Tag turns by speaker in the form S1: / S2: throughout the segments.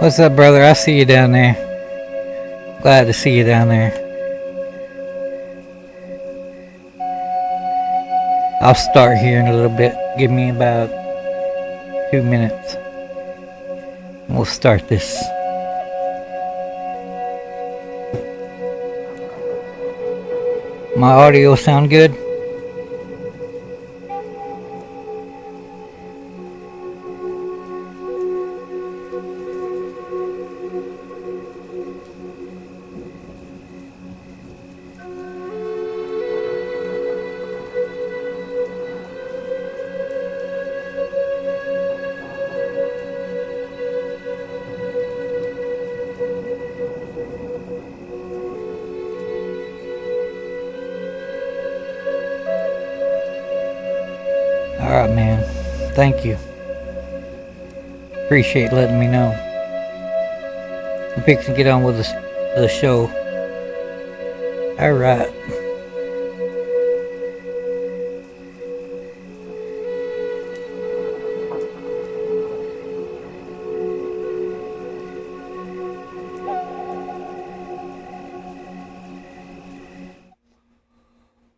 S1: What's up, brother? I see you down there. Glad to see you down there. I'll start here in a little bit. Give me about 2 minutes. We'll start this. My audio sound good? Alright, man. Thank you. Appreciate letting me know. I'm fixing to get on with the show. Alright.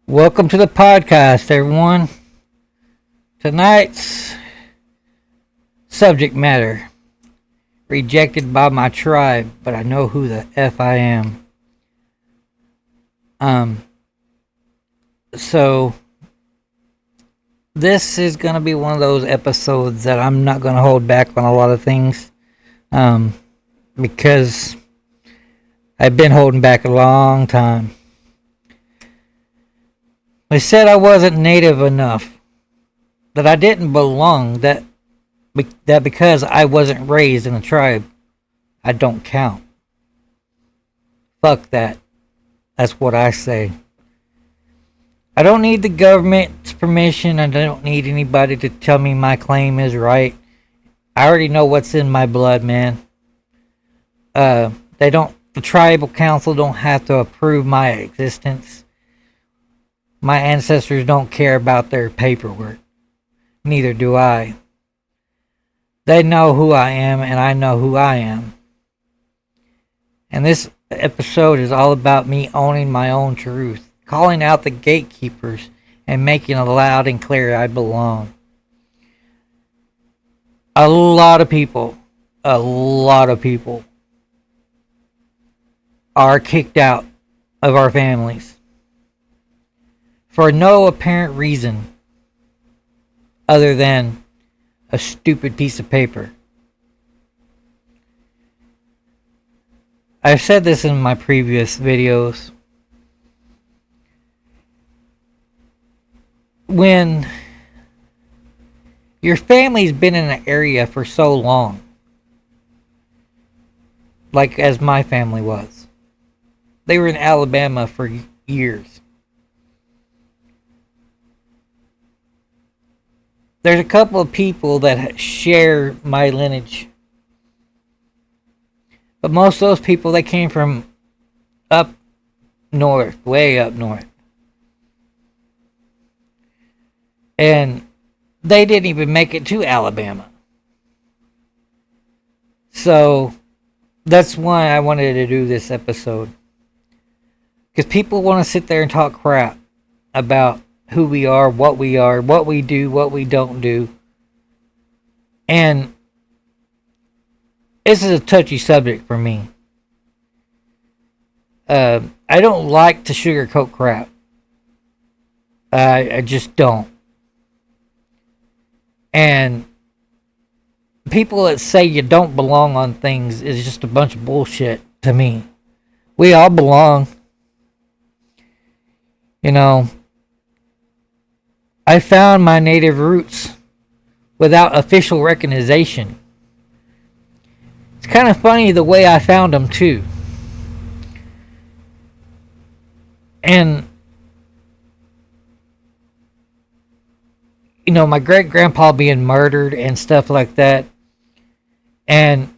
S1: Welcome to the podcast, everyone. Tonight's subject matter: rejected by my tribe, but I know who the F I am. So this is gonna be one of those episodes that I'm not gonna hold back on a lot of things, because I've been holding back a long time. They said I wasn't native enough, that I didn't belong, that because I wasn't raised in a tribe, I don't count. Fuck that. That's what I say. I don't need the government's permission. I don't need anybody to tell me my claim is right. I already know what's in my blood, man. The tribal council don't have to approve my existence. My ancestors don't care about their paperwork. Neither do I. They know who I am, and I know who I am. And this episode is all about me owning my own truth, calling out the gatekeepers, and making it loud and clear I belong. A lot of people are kicked out of our families for no apparent reason other than a stupid piece of paper. I've said this in my previous videos. When your family's been in an area for so long, like as my family was, they were in Alabama for years. There's a couple of people that share my lineage. But most of those people, they came from up north, way up north. And they didn't even make it to Alabama. So that's why I wanted to do this episode. Because people want to sit there and talk crap about who we are, what we do, what we don't do. And this is a touchy subject for me. I don't like to sugarcoat crap. I just don't. And people that say you don't belong on things is just a bunch of bullshit to me. We all belong. You know, I found my native roots without official recognition. It's kind of funny the way I found them too. And, you know, my great-grandpa being murdered and stuff like that. And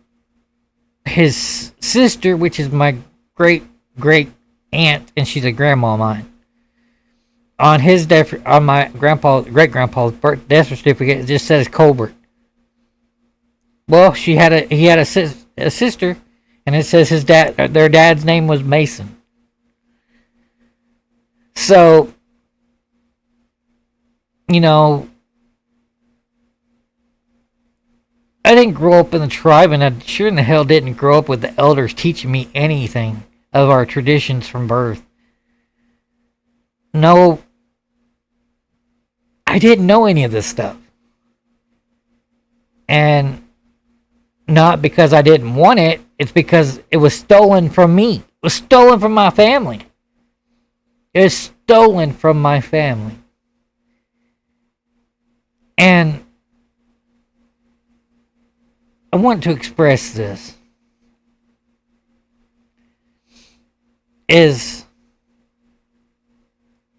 S1: his sister, which is my great-great-aunt, and she's a grandma of mine. On his death, on my great-grandpa's death certificate, it just says Colbert. Well, he had a a sister, and it says their dad's name was Mason. So, you know, I didn't grow up in the tribe, and I sure in the hell didn't grow up with the elders teaching me anything of our traditions from birth. No, I didn't know any of this stuff. And not because I didn't want it, it's because it was stolen from me. It was stolen from my family. It was stolen from my family. And I want to express this. Is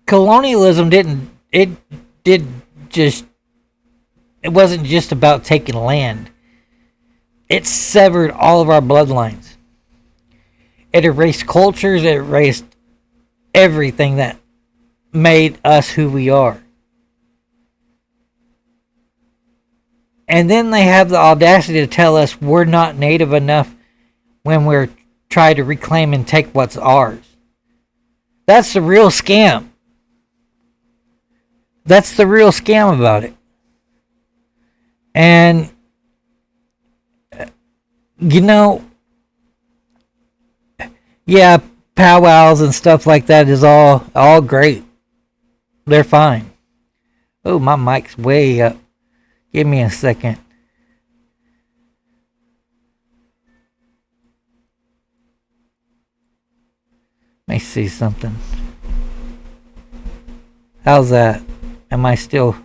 S1: colonialism it wasn't just about taking land. It severed all of our bloodlines. It erased cultures, it erased everything that made us who we are. And then they have the audacity to tell us we're not native enough when we're trying to reclaim and take what's ours. That's the real scam. That's the real scam about it. And, you know, yeah, powwows and stuff like that is all great. They're fine. Oh, my mic's way up. Give me a second. Let me see something. How's that? Am I still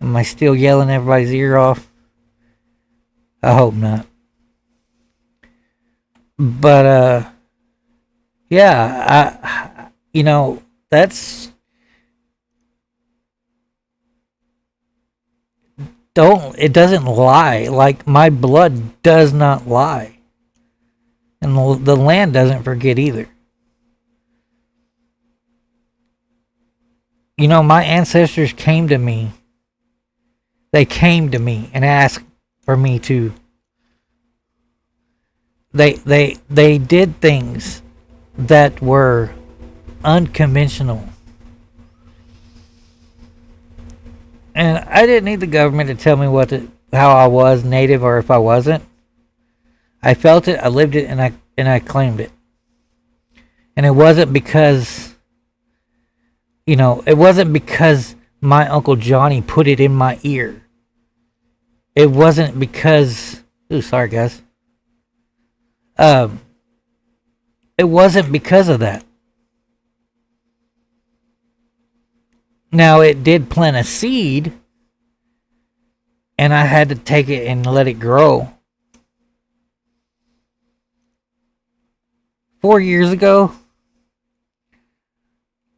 S1: yelling everybody's ear off? I hope not. But yeah, that's it doesn't lie. Like, my blood does not lie. And the land doesn't forget either. My ancestors came to me. They came to me and asked for me to. They did things that were unconventional. And I didn't need the government to tell me how I was native or if I wasn't. I felt it, I lived it, and I claimed it. And it wasn't because, it wasn't because my Uncle Johnny put it in my ear. It wasn't because, sorry guys. It wasn't because of that. Now, it did plant a seed, and I had to take it and let it grow. 4 years ago,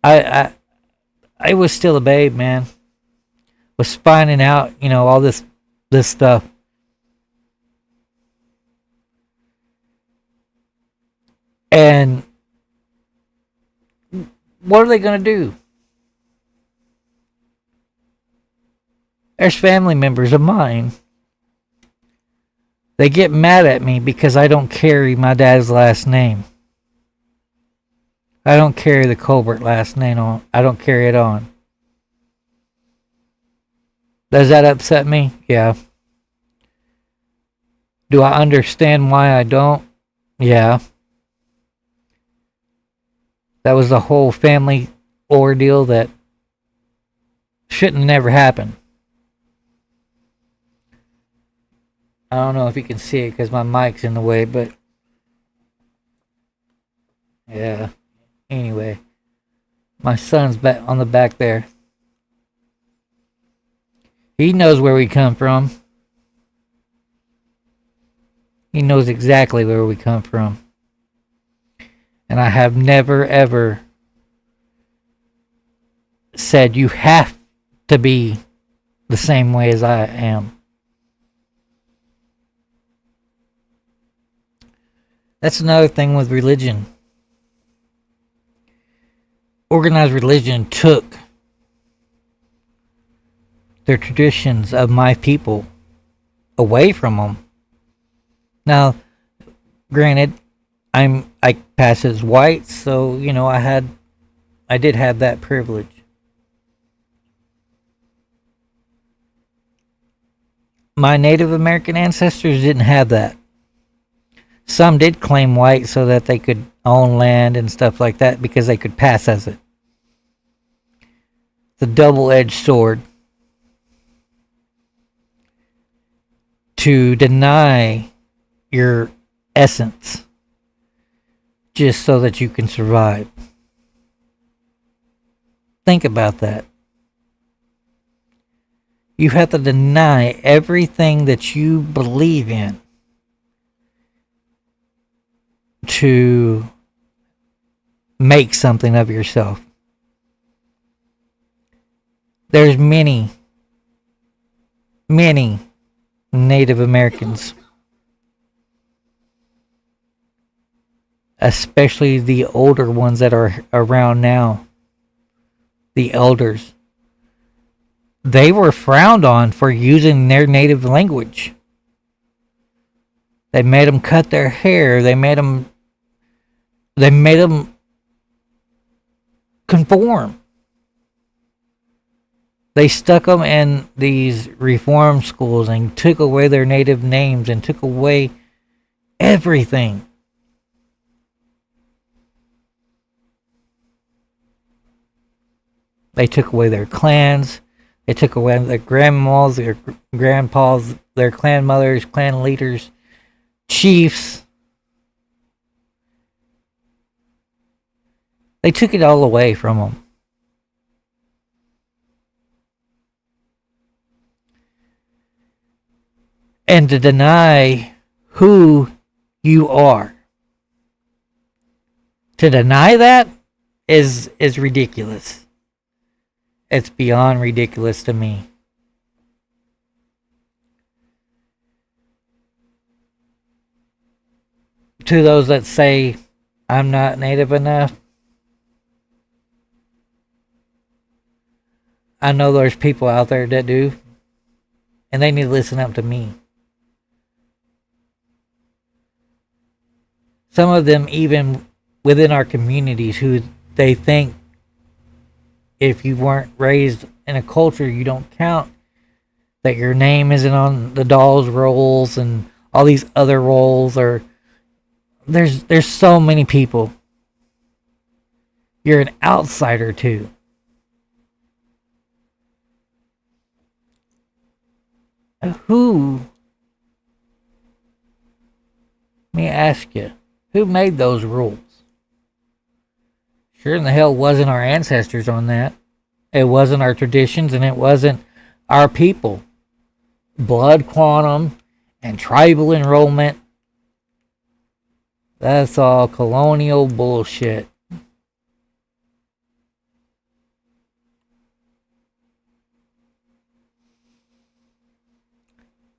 S1: I was still a babe, man. Was finding out, all this stuff. And what are they going to do? There's family members of mine. They get mad at me because I don't carry my dad's last name. I don't carry the Colbert last name on. I don't carry it on. Does that upset me? Yeah. Do I understand why I don't? Yeah. That was the whole family ordeal that shouldn't have never happened. I don't know if you can see it because my mic's in the way, but yeah. Anyway, my son's back on the back there. He knows where we come from. He knows exactly where we come from. And I have never, ever said you have to be the same way as I am. That's another thing with religion. Organized religion took their traditions of my people away from them Now, granted, I pass as white, so I did have that privilege. My Native American ancestors didn't have that. Some did claim white so that they could own land and stuff like that because they could pass as it. The double-edged sword to deny your essence just so that you can survive. Think about that. You have to deny everything that you believe in to make something of yourself. There's many Native Americans, especially the older ones that are around now, the elders. They were frowned on for using their native language. They made them cut their hair. They made them conform. They stuck them in these reform schools and took away their native names and took away everything. They took away their clans. They took away their grandmas, their grandpas, their clan mothers, clan leaders, chiefs. They took it all away from them. And to deny who you are, to deny that is ridiculous. It's beyond ridiculous to me. To those that say I'm not native enough, I know there's people out there that do, and they need to listen up to me. Some of them, even within our communities, who they think if you weren't raised in a culture, you don't count, that your name isn't on the dolls rolls and all these other rolls, or there's so many people. You're an outsider too. Who, let me ask you, who made those rules? Sure in the hell wasn't our ancestors on that. It wasn't our traditions, and it wasn't our people. Blood quantum and tribal enrollment, that's all colonial bullshit.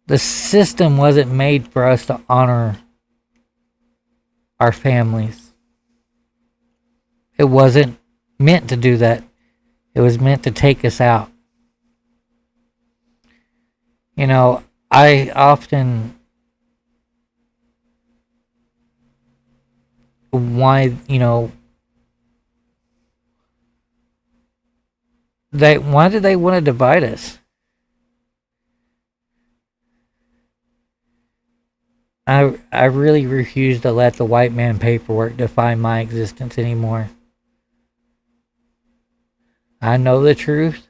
S1: The system wasn't made for us to honor our families. It wasn't meant to do that. It was meant to take us out. I often why why do they want to divide us? I really refuse to let the white man paperwork define my existence anymore. I know the truth.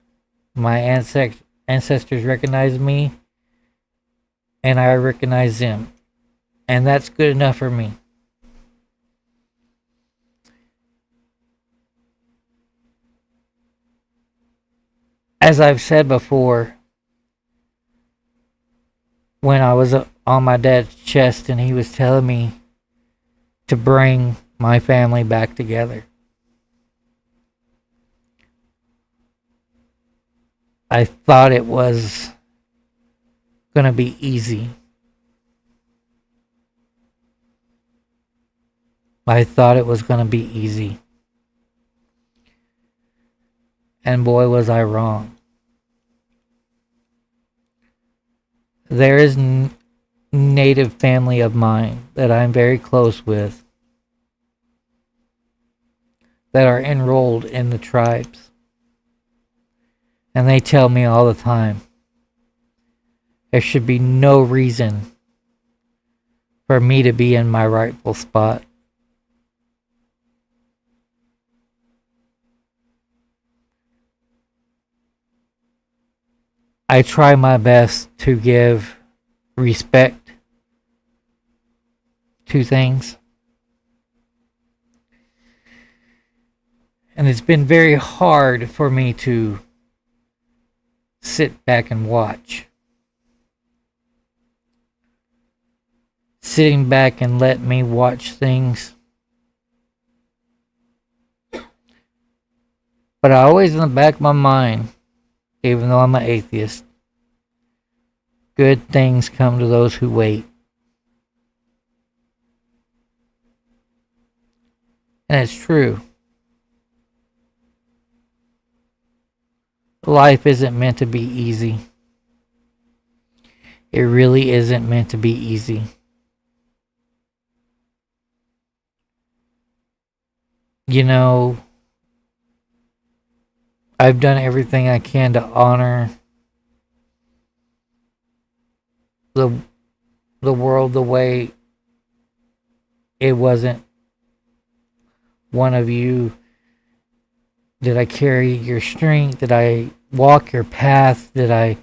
S1: My ancestors recognize me, and I recognize them. And that's good enough for me. As I've said before, when I was on my dad's chest and he was telling me to bring my family back together, I thought it was going to be easy. I thought it was going to be easy. And boy, was I wrong. There is native family of mine that I'm very close with that are enrolled in the tribes. And they tell me all the time there should be no reason for me to be in my rightful spot. I try my best to give respect to things. And it's been very hard for me to sit back and watch. Sitting back and let me watch things. But I always in the back of my mind, even though I'm an atheist, good things come to those who wait. And it's true. Life isn't meant to be easy. It really isn't meant to be easy. You know, I've done everything I can to honor the world the way it wasn't one of you. Did I carry your strength? Did I walk your path? Did I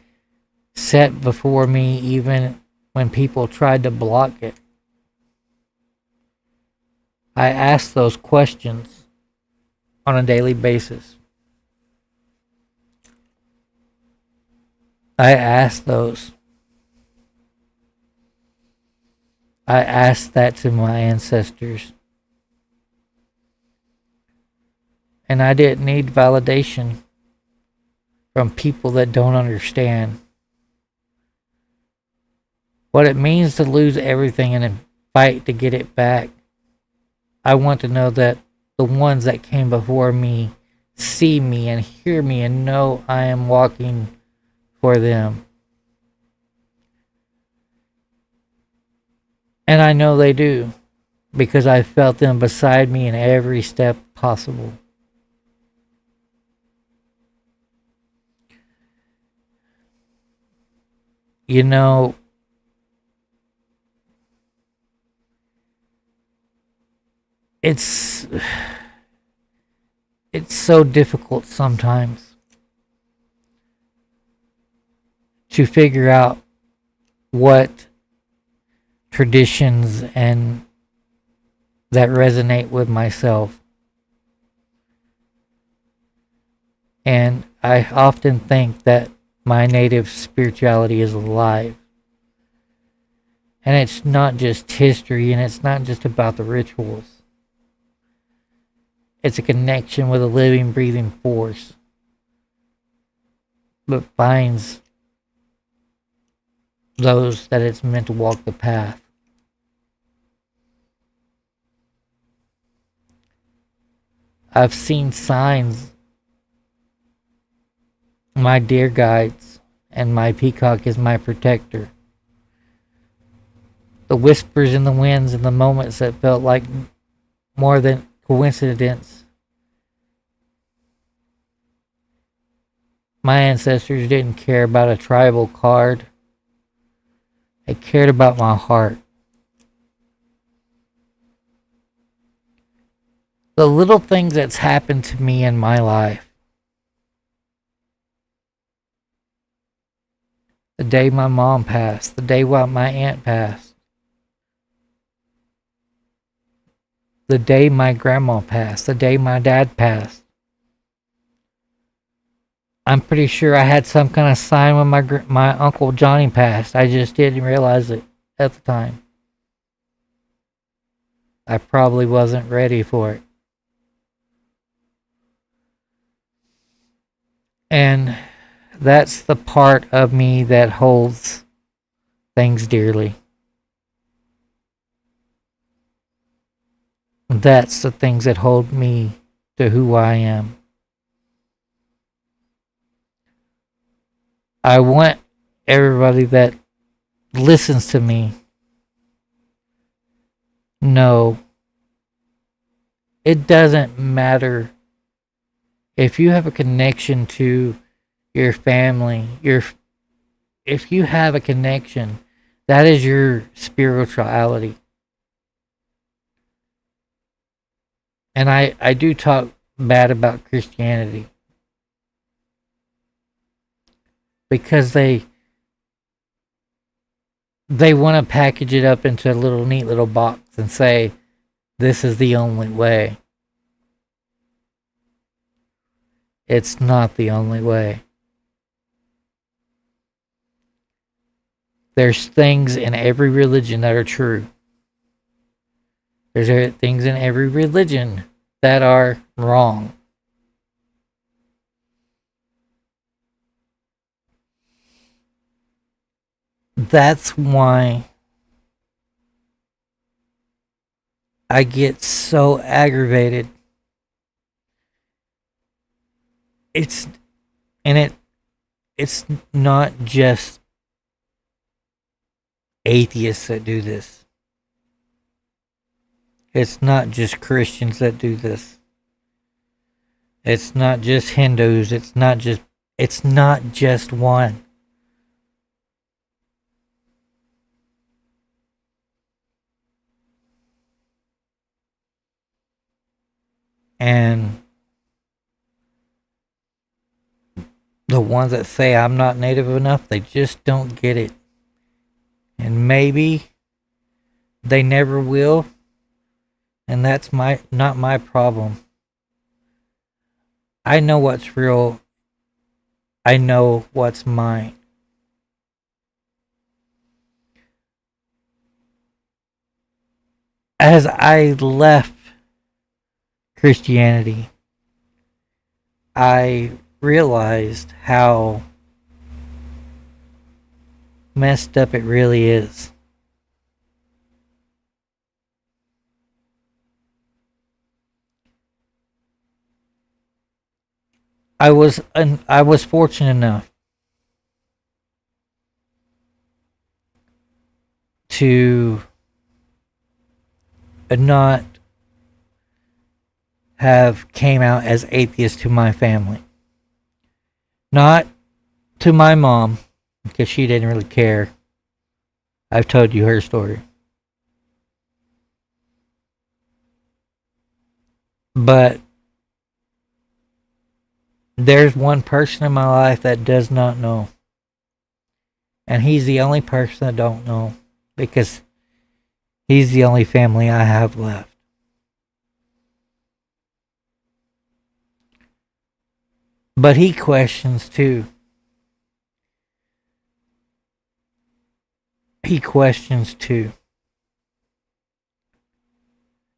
S1: set before me even when people tried to block it? I ask those questions on a daily basis. I ask those. I asked that to my ancestors. And I didn't need validation from people that don't understand what it means to lose everything and then fight to get it back. I want to know that the ones that came before me see me and hear me and know I am walking for them. And I know they do because I felt them beside me in every step possible. You know, it's so difficult sometimes to figure out what traditions and that resonate with myself. And I often think that my native spirituality is alive. And it's not just history and it's not just about the rituals. It's a connection with a living, breathing force that finds those that it's meant to walk the path. I've seen signs. My deer guides and my peacock is my protector. The whispers in the winds and the moments that felt like more than coincidence. My ancestors didn't care about a tribal card. They cared about my heart. The little things that's happened to me in my life. The day my mom passed, the day my aunt passed, the day my grandma passed, the day my dad passed. I'm pretty sure I had some kind of sign when my Uncle Johnny passed. I just didn't realize it at the time. I probably wasn't ready for it. And that's the part of me that holds things dearly. That's the things that hold me to who I am. I want everybody that listens to me No, it doesn't matter if you have a connection to your family, if you have a connection, that is your spirituality. And I do talk bad about Christianity because they want to package it up into a little neat little box and say this is the only way. It's not the only way. There's things in every religion that are true. There's things in every religion that are wrong. That's why I get so aggravated. It's and it's not just atheists that do this. It's not just Christians that do this. It's not just Hindus. It's not just one. And the ones that say I'm not native enough, they just don't get it. And maybe they never will. And that's not my problem. I know what's real. I know what's mine. As I left Christianity, I realized how messed up it really is. I was fortunate enough to not have came out as atheist to my family. Not to my mom, because she didn't really care. I've told you her story. But there's one person in my life that does not know. And he's the only person that don't know. Because he's the only family I have left. But he questions too. He questions too.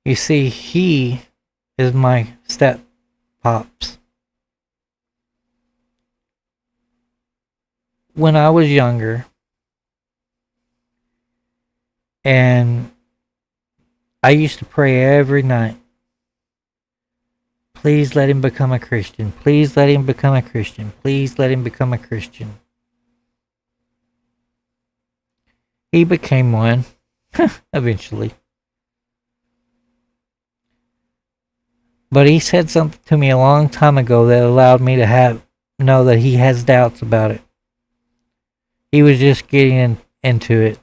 S1: You see, he is my step pops. When I was younger, and I used to pray every night, please let him become a Christian. Please let him become a Christian. Please let him become a Christian. He became one, eventually. But he said something to me a long time ago that allowed me to know that he has doubts about it. He was just getting into it.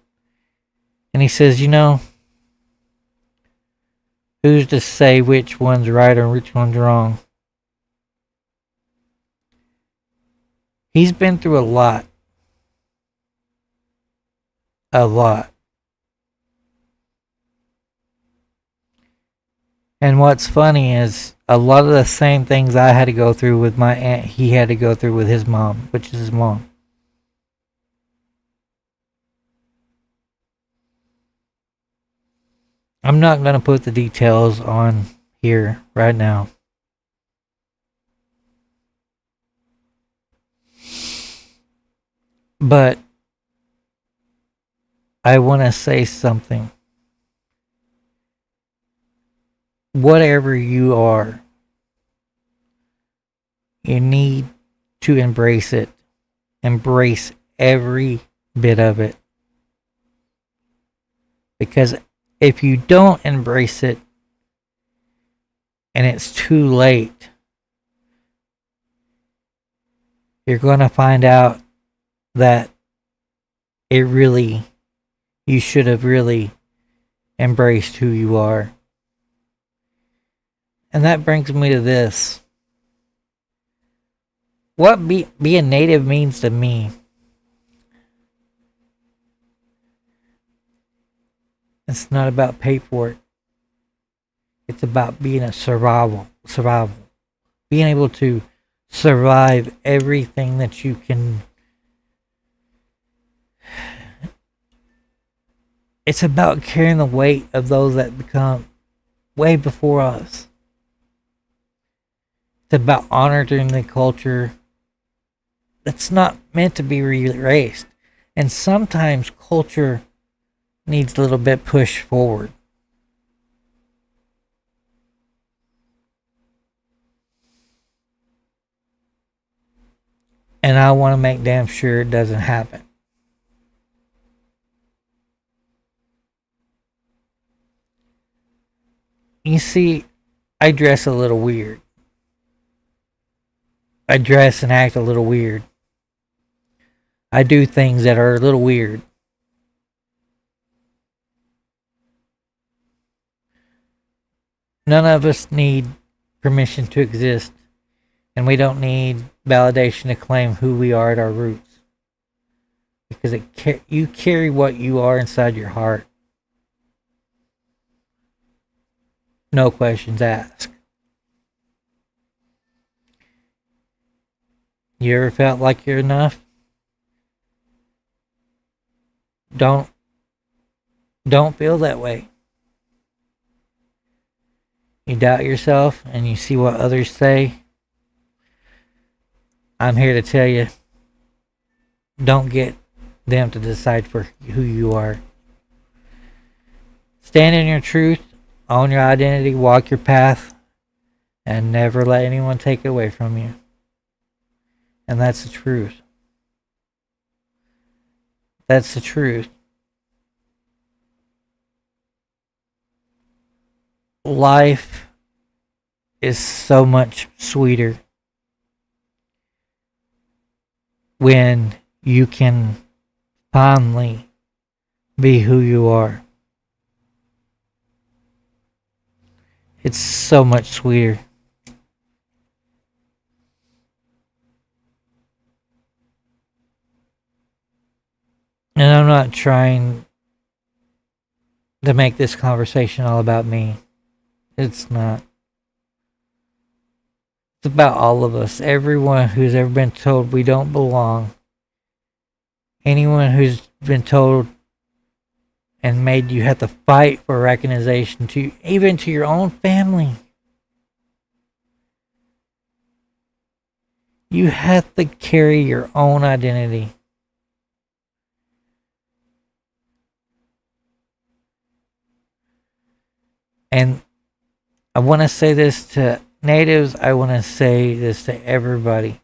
S1: And he says, who's to say which one's right or which one's wrong? He's been through a lot. A lot. And what's funny is a lot of the same things I had to go through with my aunt, he had to go through with his mom, which is his mom. I'm not going to put the details on here right now. But I want to say something. Whatever you are, you need to embrace it. Embrace every bit of it. Because if you don't embrace it and it's too late, you're going to find out that you should have really embraced who you are. And that brings me to this. What being native means to me. It's not about paperwork. It's about being a survival. Being able to survive everything that you can. It's about carrying the weight of those that become way before us. It's about honoring the culture that's not meant to be erased. And sometimes culture needs a little bit pushed forward. And I want to make damn sure it doesn't happen. You see, I dress a little weird. I dress and act a little weird. I do things that are a little weird. None of us need permission to exist, and we don't need validation to claim who we are at our roots. Because you carry what you are inside your heart. No questions asked. You ever felt like you're enough? Don't feel that way. You doubt yourself and you see what others say. I'm here to tell you, don't get them to decide for who you are. Stand in your truth, own your identity, walk your path, and never let anyone take it away from you. And that's the truth. That's the truth. Life is so much sweeter when you can finally be who you are. It's so much sweeter. And I'm not trying to make this conversation all about me. It's not. It's about all of us. Everyone who's ever been told we don't belong. Anyone who's been told and made you have to fight for recognition, to even to your own family. You have to carry your own identity. And I want to say this to natives. I want to say this to everybody.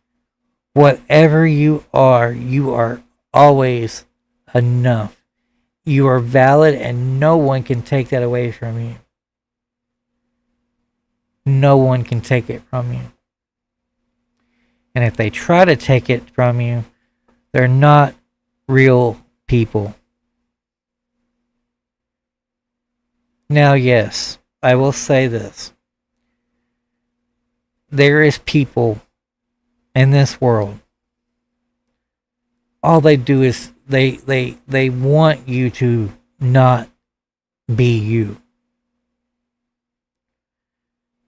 S1: Whatever you are always enough. You are valid and no one can take that away from you. No one can take it from you. And if they try to take it from you, they're not real people. Now, yes, I will say this. There is people in this world. All they do is they want you to not be you.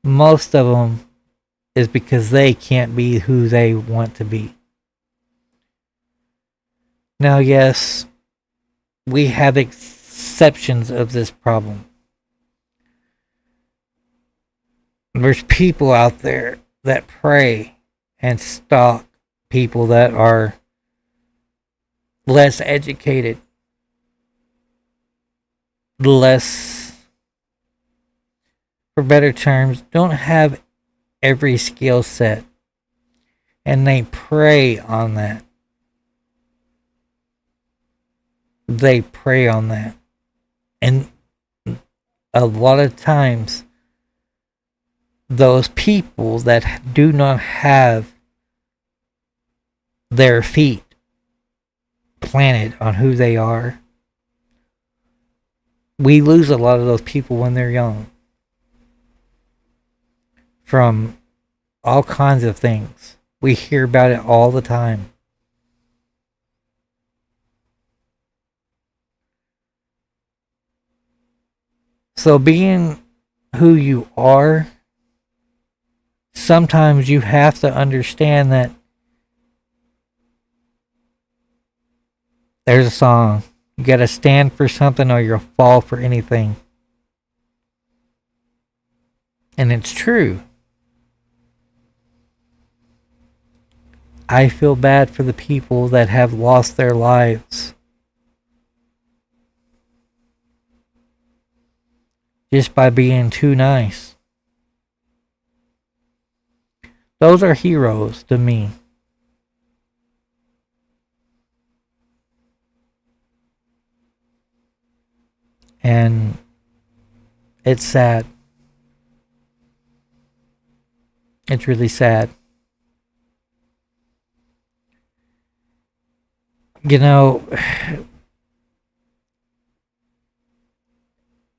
S1: Most of them is because they can't be who they want to be. Now, yes, we have exceptions of this problem. There's people out there that prey and stalk people that are less educated, less, for better terms, don't have every skill set. And they prey on that. They prey on that. And a lot of times those people that do not have their feet planted on who they are, we lose a lot of those people when they're young from all kinds of things. We hear about it all the time. So being who you are, sometimes you have to understand that there's a song. You gotta stand for something or you'll fall for anything. And it's true. I feel bad for the people that have lost their lives just by being too nice. Those are heroes to me. And it's sad. It's really sad. You know,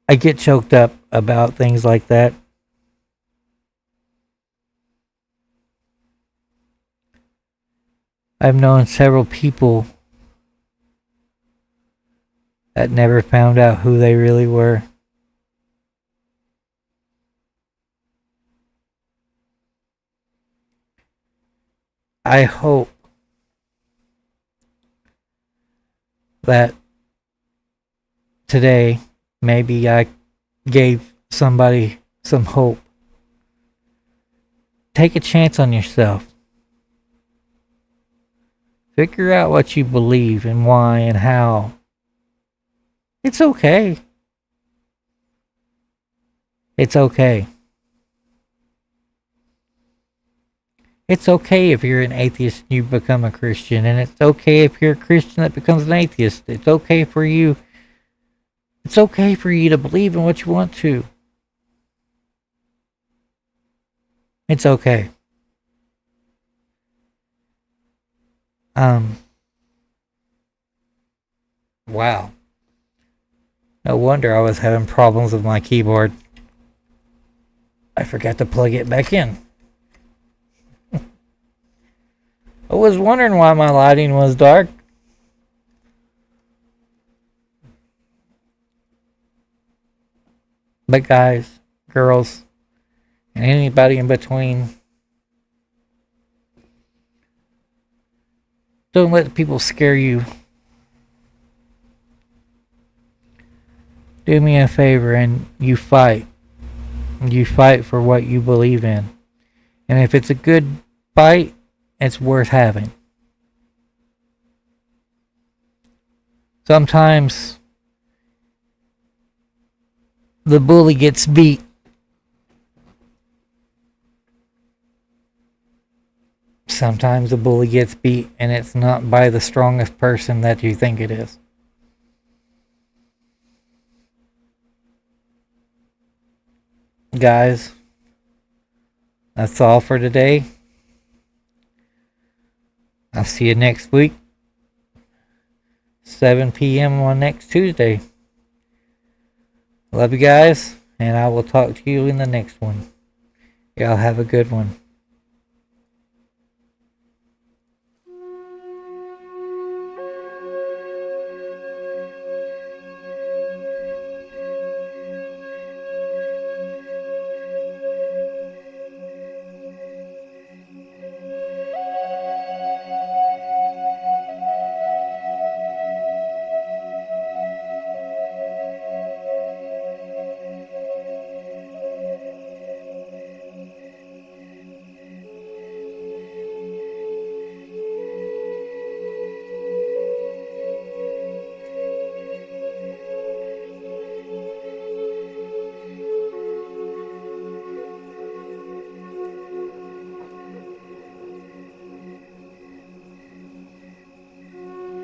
S1: I get choked up about things like that. I've known several people that never found out who they really were. I hope that today maybe I gave somebody some hope. Take a chance on yourself. Figure out what you believe and why and how. It's okay. It's okay. It's okay if you're an atheist and you become a Christian, and it's okay if you're a Christian that becomes an atheist. It's okay for you. It's okay for you to believe in what you want to. It's okay. Wow. No wonder I was having problems with my keyboard. I forgot to plug it back in. I was wondering why my lighting was dark. But guys, girls, and anybody in between, don't let people scare you. Do me a favor and you fight. You fight for what you believe in. And if it's a good fight, it's worth having. Sometimes the bully gets beat. Sometimes the bully gets beat, and it's not by the strongest person that you think it is. Guys, that's all for today. I'll see you next week, 7 p.m. on next Tuesday. Love you guys, and I will talk to you in the next one. Y'all have a good one.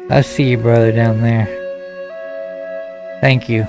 S1: I see you, brother, down there. Thank you.